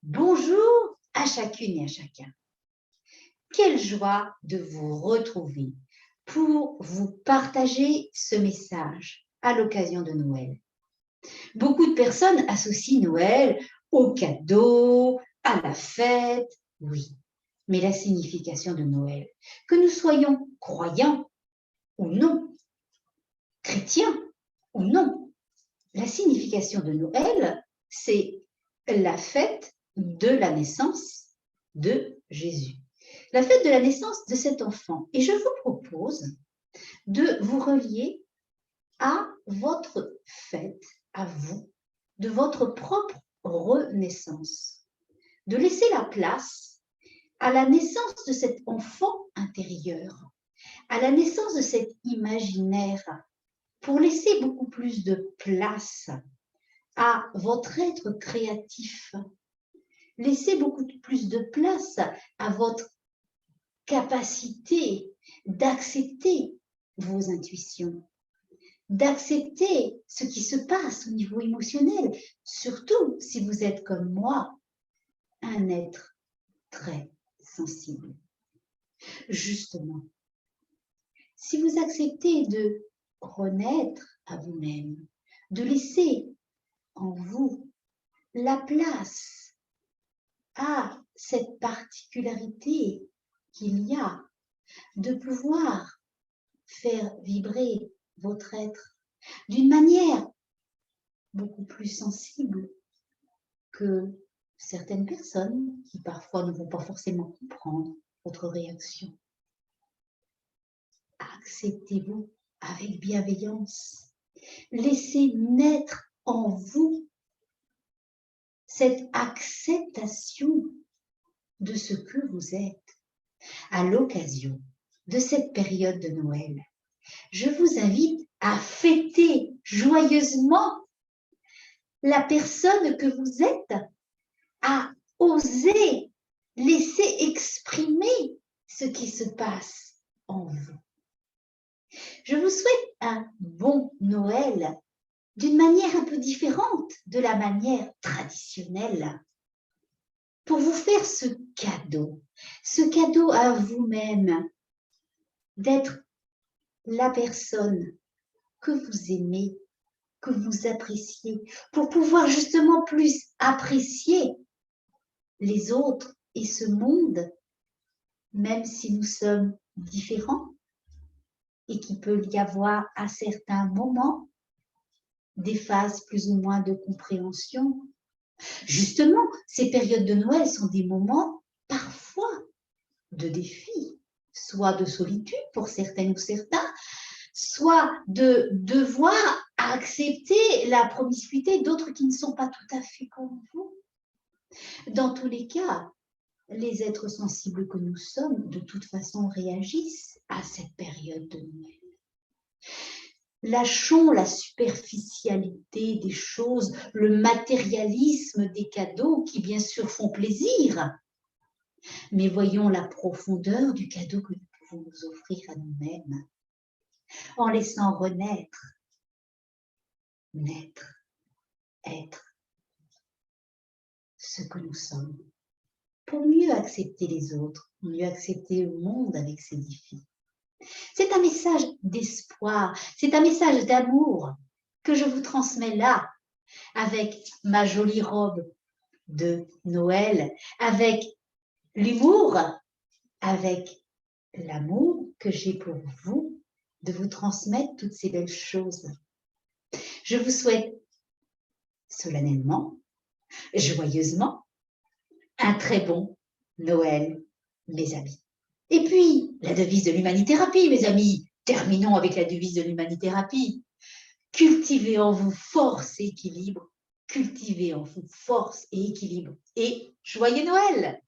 Bonjour à chacune et à chacun. Quelle joie de vous retrouver pour vous partager ce message à l'occasion de Noël. Beaucoup de personnes associent Noël au cadeau, à la fête, oui. Mais la signification de Noël, que nous soyons croyants ou non, chrétiens ou non, la signification de Noël, c'est la fête de la naissance de Jésus. La fête de la naissance de cet enfant. Et je vous propose de vous relier à votre fête, à vous, de votre propre renaissance. De laisser la place à la naissance de cet enfant intérieur, à la naissance de cet imaginaire, pour laisser beaucoup plus de place à votre être créatif. Laissez beaucoup plus de place à votre capacité d'accepter vos intuitions, d'accepter ce qui se passe au niveau émotionnel, surtout si vous êtes comme moi, un être très sensible. Justement, si vous acceptez de renaître à vous-même, de laisser en vous la place à cette particularité qu'il y a de pouvoir faire vibrer votre être d'une manière beaucoup plus sensible que certaines personnes qui parfois ne vont pas forcément comprendre votre réaction. Acceptez-vous avec bienveillance. Laissez naître en vous cette acceptation de ce que vous êtes. À l'occasion de cette période de Noël, je vous invite à fêter joyeusement la personne que vous êtes, à oser laisser exprimer ce qui se passe en vous. Je vous souhaite un bon Noël d'une manière un peu différente de la manière traditionnelle, pour vous faire ce cadeau à vous-même, d'être la personne que vous aimez, que vous appréciez, pour pouvoir justement plus apprécier les autres et ce monde, même si nous sommes différents et qu'il peut y avoir à certains moments des phases plus ou moins de compréhension. Justement, ces périodes de Noël sont des moments parfois de défi, soit de solitude pour certaines ou certains, soit de devoir accepter la promiscuité d'autres qui ne sont pas tout à fait comme vous. Dans tous les cas, les êtres sensibles que nous sommes, de toute façon, réagissent à cette période de Noël. Lâchons la superficialité des choses, le matérialisme des cadeaux qui bien sûr font plaisir, mais voyons la profondeur du cadeau que nous pouvons nous offrir à nous-mêmes, en laissant renaître, naître, être ce que nous sommes, pour mieux accepter les autres, mieux accepter le monde avec ses défis. C'est un message d'espoir, c'est un message d'amour que je vous transmets là, avec ma jolie robe de Noël, avec l'humour, avec l'amour que j'ai pour vous, de vous transmettre toutes ces belles choses. Je vous souhaite solennellement, joyeusement, un très bon Noël, mes amis. Et puis, la devise de l'humanithérapie, mes amis. Terminons avec la devise de l'humanithérapie. Cultivez en vous force et équilibre. Cultivez en vous force et équilibre. Et joyeux Noël!